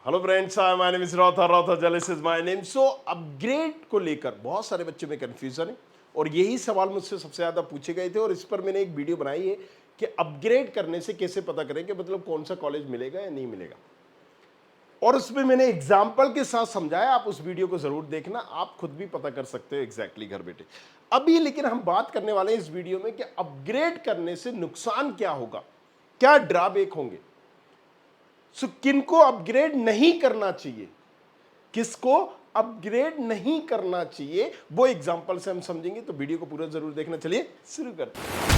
Hello friends, my name is Rauther Jalis is my name. So upgrade को लेकर बहुत सारे बच्चों में कंफ्यूजन है और यही सवाल मुझसे सबसे ज़्यादा पूछे गए थे और इस पर मैंने एक वीडियो बनाई है कि अपग्रेड करने से कैसे पता करें कि मतलब कौन सा कॉलेज मिलेगा या नहीं मिलेगा। और उसमें मैंने एग्जाम्पल के साथ समझाया। आप उस वीडियो को जरूर देखना, आप खुद भी पता कर सकते हो एग्जैक्टली घर बैठे। अभी लेकिन हम बात करने वाले हैं इस वीडियो में कि अपग्रेड करने से नुकसान क्या होगा, क्या ड्रॉबैक होंगे। सो किनको अपग्रेड नहीं करना चाहिए, किसको अपग्रेड नहीं करना चाहिए, वो एग्जांपल से हम समझेंगे। तो वीडियो को पूरा जरूर देखना। चलिए शुरू करते हैं।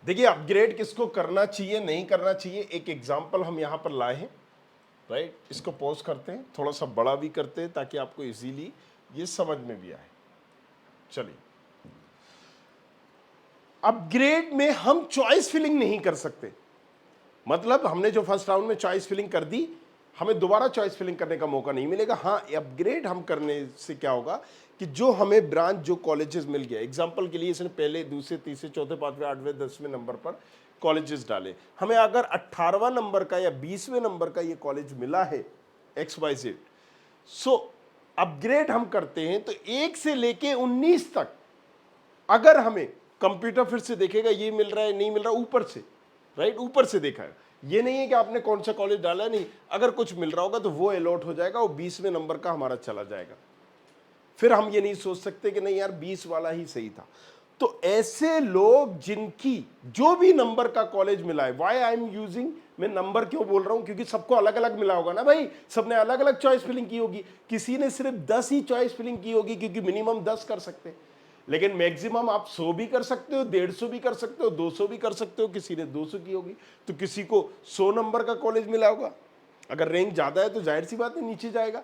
देखिए, अपग्रेड किसको करना चाहिए नहीं करना चाहिए, एक एग्जांपल हम यहां पर लाए हैं। राइट, इसको पॉज करते हैं, थोड़ा सा बड़ा भी करते हैं ताकि आपको इजीली ये समझ में भी आए। चलिए, अपग्रेड में हम चॉइस फिलिंग नहीं कर सकते। मतलब हमने जो फर्स्ट राउंड में चॉइस फिलिंग कर दी, हमें दोबारा चॉइस फिलिंग करने का मौका नहीं मिलेगा। हाँ, अपग्रेड हम करने से क्या होगा कि जो हमें ब्रांच, जो कॉलेजेस मिल गया, एग्जांपल के लिए इसने पहले दूसरे तीसरे चौथे पांचवें आठवें 10वें नंबर पर कॉलेजेस डाले, हमें अगर 18वां नंबर का या 20वें नंबर का ये कॉलेज मिला है XYZ, सो अपग्रेड हम करते हैं तो 1 से लेके 19 तक अगर हमें कंप्यूटर फिर से देखेगा ये मिल रहा है नहीं मिल रहा, ऊपर से, राइट, ऊपर से देखा है। ये नहीं है कि आपने कौन सा कॉलेज डाला, नहीं, अगर कुछ मिल रहा होगा तो वो अलॉट हो जाएगा और 20वें नंबर का हमारा चला जाएगा। फिर हम ये नहीं सोच सकते कि नहीं यार 20 वाला ही सही था। तो ऐसे लोग जिनकी जो भी नंबर का कॉलेज मिला है, वाई आई एम यूजिंग, मैं नंबर क्यों बोल रहा हूं, क्योंकि सबको अलग अलग मिला होगा ना भाई, सबने अलग अलग चॉइस फिलिंग की होगी। किसी ने सिर्फ 10 ही चॉइस फिलिंग की होगी क्योंकि मिनिमम 10 कर सकते हैं, लेकिन मैक्सिमम आप 100 भी कर सकते हो, 150 भी कर सकते हो, 200 भी कर सकते हो। किसी ने 200 की होगी तो किसी को 100 नंबर का कॉलेज मिला होगा। अगर रैंक ज्यादा है तो जाहिर सी बात है नीचे जाएगा।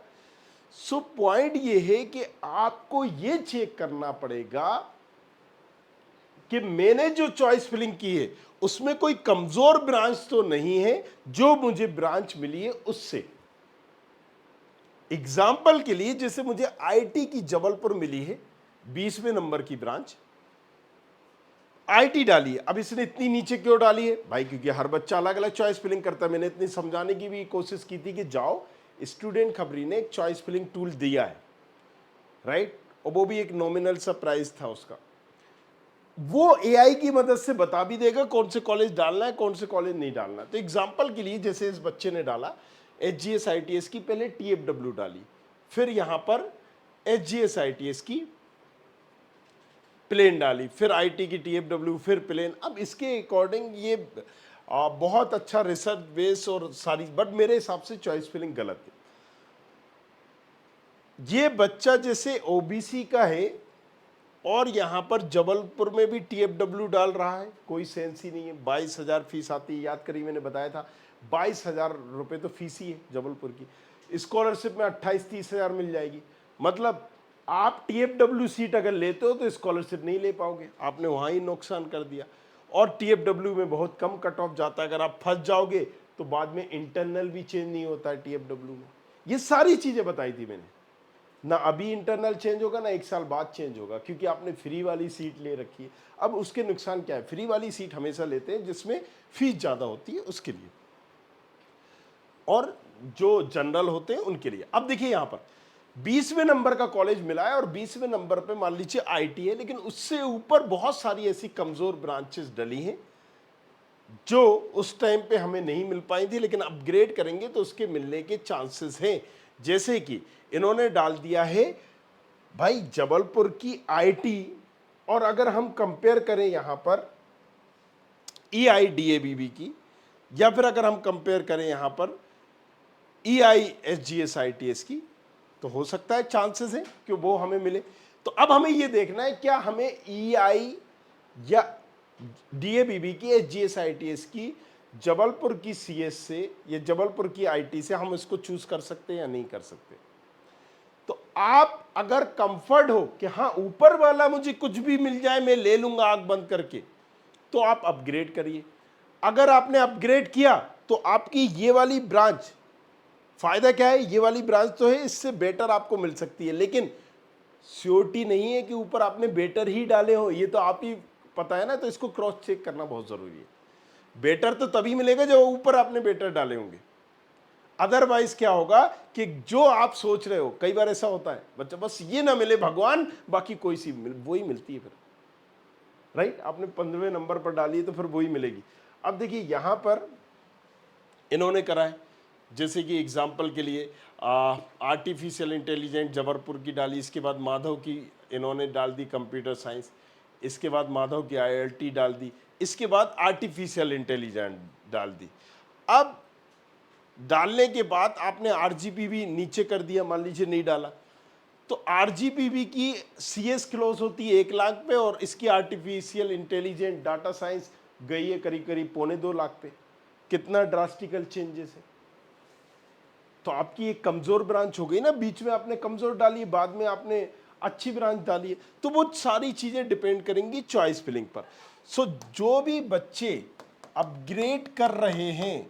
सो पॉइंट ये है कि आपको ये चेक करना पड़ेगा कि मैंने जो चॉइस फिलिंग की है उसमें कोई कमजोर ब्रांच तो नहीं है जो मुझे ब्रांच मिली है उससे। एग्जाम्पल के लिए, जैसे मुझे आईटी की जबलपुर मिली है 20वें नंबर की ब्रांच, आईटी डाली है। अब इसने इतनी नीचे क्यों डाली है भाई, क्योंकि हर बच्चा अलग अलग चॉइस फिलिंग करता है। मैंने इतनी समझाने की भी कोशिश की थी कि जाओ, स्टूडेंट खबरी ने एक चॉइस फिलिंग टूल दिया है, राइट, और वो भी एक नॉमिनल सा प्राइस था उसका। वो एआई की मदद से बता भी देगा कौन से कॉलेज डालना है कौन से कॉलेज नहीं डालना। तो एग्जाम्पल के लिए, जैसे इस बच्चे ने डाला HGS ITS की, पहले TFW डाली, फिर यहां पर HGS ITS की प्लेन डाली, फिर आईटी की TFW, फिर प्लेन। अब इसके अकॉर्डिंग ये बहुत अच्छा रिसर्च बेस और सारी, बट मेरे हिसाब से चॉइस फिलिंग गलत है। ये बच्चा जैसे ओबीसी का है और यहां पर जबलपुर में भी TFW डाल रहा है, कोई सेंस ही नहीं है। 22,000 फीस आती है, याद करिए मैंने बताया था 22,000 रुपये तो फीस ही है जबलपुर की। स्कॉलरशिप में 28-30 हजार मिल जाएगी। मतलब आप TFW सीट अगर लेते हो तो स्कॉलरशिप नहीं ले पाओगे, आपने वहां ही नुकसान कर दिया। और TFW में बहुत कम कट ऑफ जाता है, अगर आप फंस जाओगे तो बाद में इंटरनल भी चेंज नहीं होता है TFW में। ये सारी चीजें बताई थी मैंने। ना अभी इंटरनल चेंज होगा ना 1 साल बाद चेंज होगा, क्योंकि आपने फ्री वाली सीट ले रखी है। अब उसके नुकसान क्या है, फ्री वाली सीट हमेशा लेते हैं जिसमें फीस ज्यादा होती है उसके लिए, और जो जनरल होते हैं उनके लिए। अब देखिए यहां पर 20वें नंबर का कॉलेज मिला है और 20वें नंबर पे मान लीजिए आईटी है, लेकिन उससे ऊपर बहुत सारी ऐसी कमजोर ब्रांचेस डली हैं जो उस टाइम पे हमें नहीं मिल पाई थी, लेकिन अपग्रेड करेंगे तो उसके मिलने के चांसेस हैं। जैसे कि इन्होंने डाल दिया है भाई जबलपुर की आईटी, और अगर हम कंपेयर करें यहां पर EIDABB की, या फिर अगर हम कंपेयर करें यहां पर EISGS ITS की, तो हो सकता है चांसेस है कि वो हमें मिले। तो अब हमें ये देखना है क्या हमें EI या DABB की HGS ITS की जबलपुर की CS से या जबलपुर की IT से हम इसको चूज कर सकते हैं या नहीं कर सकते। तो आप अगर कंफर्ट हो कि हाँ ऊपर वाला मुझे कुछ भी मिल जाए मैं ले लूंगा आंख बंद करके, तो आप अपग्रेड करिए। अगर आपने अपग्रेड किया तो आपकी ये वाली ब्रांच, फायदा क्या है, ये वाली ब्रांच तो है, इससे बेटर आपको मिल सकती है, लेकिन श्योरिटी नहीं है कि ऊपर आपने बेटर ही डाले हो, ये तो आप ही पता है ना, तो इसको क्रॉस चेक करना बहुत जरूरी है। बेटर तो तभी मिलेगा जब ऊपर आपने बेटर डाले होंगे, अदरवाइज क्या होगा कि जो आप सोच रहे हो, कई बार ऐसा होता है बच्चा बस ये ना मिले भगवान, बाकी कोई सी वही मिलती है फिर, राइट। आपने 15वें नंबर पर डाली है तो फिर वही मिलेगी। अब देखिए यहां पर इन्होंने करा है, जैसे कि एग्जाम्पल के लिए आर्टिफिशियल इंटेलिजेंट जबलपुर की डाली, इसके बाद माधव की इन्होंने डाल दी कंप्यूटर साइंस, इसके बाद माधव की IIT डाल दी, इसके बाद आर्टिफिशियल इंटेलिजेंट डाल दी। अब डालने के बाद आपने RGPV नीचे कर दिया, मान लीजिए नहीं डाला, तो RGPV की CS क्लोज होती है 1 लाख पे, और इसकी आर्टिफिशियल इंटेलिजेंट डाटा साइंस गई है करीब करीब 2.25 लाख पे। कितना ड्रास्टिकल चेंजेस है। तो आपकी एक कमजोर ब्रांच हो गई ना, बीच में आपने कमजोर डाली है, बाद में आपने अच्छी ब्रांच डाली है, तो वो सारी चीजें डिपेंड करेंगी चॉइस फिलिंग पर। सो जो भी बच्चे अपग्रेड कर रहे हैं,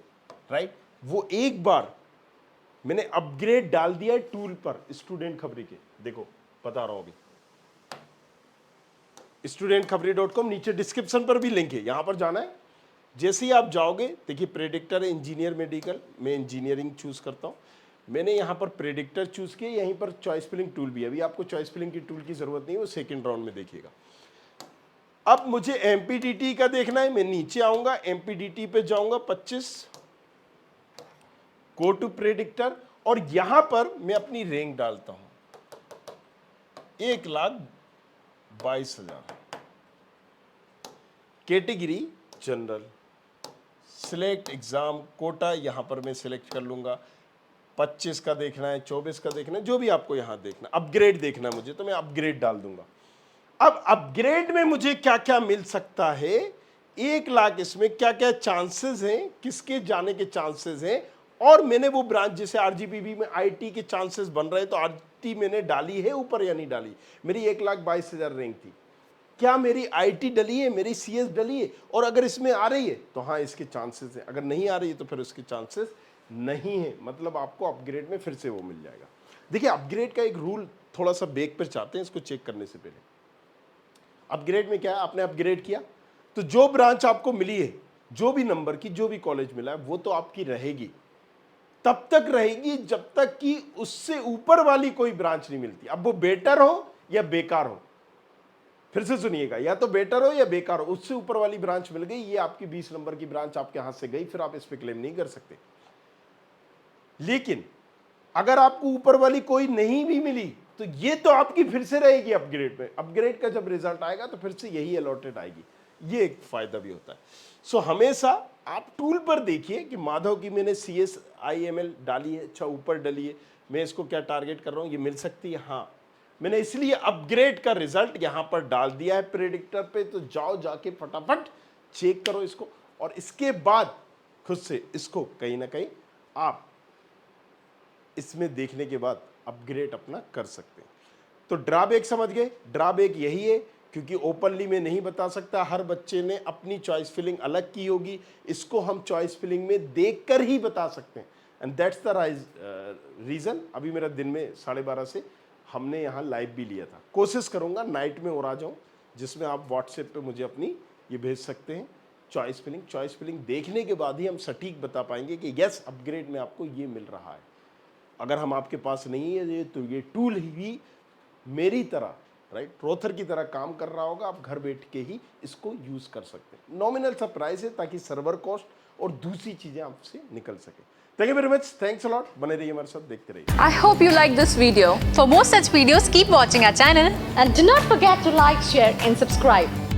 राइट, वो एक बार मैंने अपग्रेड डाल दिया है टूल पर, स्टूडेंट खबरी के, देखो बता रहा हूं अभी, studentkhbari.com, नीचे डिस्क्रिप्शन पर भी लिंक है, यहां पर जाना है। जैसे ही आप जाओगे, देखिए प्रेडिक्टर है इंजीनियर मेडिकल, मैं इंजीनियरिंग चूज करता हूं, मैंने यहां पर प्रेडिक्टर चूज किया, यहीं पर चॉइस फिलिंग टूल भी है। अभी आपको चॉइस फिलिंग की टूल की जरूरत नहीं है, वो सेकंड राउंड में देखिएगा। अब मुझे MPDT का देखना है, मैं नीचे आऊंगा, MPDT पे जाऊंगा 25, गो टू प्रेडिक्टर, और यहां पर मैं अपनी रैंक डालता हूं 1,22,000, category general, select exam quota, यहां पर मैं सिलेक्ट कर लूंगा। 25 का देखना है, 24 का देखना है, जो भी आपको यहां देखना, अपग्रेड देखना है मुझे, तो मैं अपग्रेड डाल दूंगा। अब अपग्रेड में मुझे क्या क्या मिल सकता है, 1 लाख, इसमें क्या क्या चांसेस हैं, किसके जाने के चांसेस हैं, और मैंने वो ब्रांच, जैसे RGPV में IT के चांसेस बन रहे हैं, तो IT मैंने डाली है ऊपर या नहीं डाली। मेरी 1,22,000 रैंक थी, क्या मेरी IT डली है, मेरी CS डली है, और अगर इसमें आ रही है तो हाँ इसके चांसेस है, अगर नहीं आ रही है तो फिर उसके चांसेस नहीं है, मतलब आपको अपग्रेड में फिर से वो मिल जाएगा। देखिए अपग्रेड का एक रूल थोड़ा सा बेक पर चाहते हैं, इसको चेक करने से पहले। अपग्रेड में क्या है, आपने अपग्रेड किया तो जो ब्रांच आपको मिली है, जो भी नंबर की, जो भी कॉलेज मिला है, वो तो आपकी रहेगी, तब तक रहेगी जब तक कि उससे ऊपर वाली कोई ब्रांच नहीं मिलती। अब वो बेटर हो या बेकार हो, फिर से सुनिएगा, या तो बेटर हो या बेकार हो, उससे ऊपर वाली ब्रांच मिल गई, ये आपकी 20 नंबर की ब्रांच आपके हाथ से गई, फिर आप इस पे क्लेम नहीं कर सकते। लेकिन अगर आपको ऊपर वाली कोई नहीं भी मिली तो ये तो आपकी फिर से रहेगी अपग्रेड में। अपग्रेड का जब रिजल्ट आएगा तो फिर से यही अलॉटेड आएगी, ये एक फायदा भी होता है। सो हमेशा आप टूल पर देखिए कि माधव की मैंने CS IML डाली है, अच्छा ऊपर डली है, मैं इसको क्या टारगेट कर रहा हूं, ये मिल सकती है, हाँ मैंने इसलिए अपग्रेड का रिजल्ट यहां पर डाल दिया है प्रेडिक्टर पे। तो जाओ जाके फटाफट चेक करो इसको, और इसके बाद खुद से इसको कहीं ना कहीं आप इसमें देखने के बाद अपग्रेड अपना कर सकते हैं। तो ड्रॉबैक समझ गए, ड्रॉबैक यही है क्योंकि ओपनली में नहीं बता सकता, हर बच्चे ने अपनी चॉइस फिलिंग अलग की होगी, इसको हम चॉइस फिलिंग में देखकर ही बता सकते हैं, एंड दैट्स द रीजन। अभी मेरा दिन में 12:30 से हमने यहाँ लाइव भी लिया था, कोशिश करूँगा नाइट में और आ जाऊँ, जिसमें आप व्हाट्सएप पे मुझे अपनी ये भेज सकते हैं चॉइस फिलिंग देखने के बाद ही हम सटीक बता पाएंगे कि यस अपग्रेड में आपको ये मिल रहा है। अगर हम आपके पास नहीं है ये, तो ये टूल ही मेरी तरह, राइट, रोथर की तरह काम कर रहा होगा, आप घर बैठ के ही इसको यूज कर सकते हैं। नॉमिनल सा प्राइस है ताकि सर्वर कॉस्ट और दूसरी चीजें आपसे निकल सके। Thank you very much, thanks a lot, बने रहिए हमारे साथ, देखते रहिए। I hope you like this video. For more such videos, keep watching our channel And do not forget to like, share and subscribe.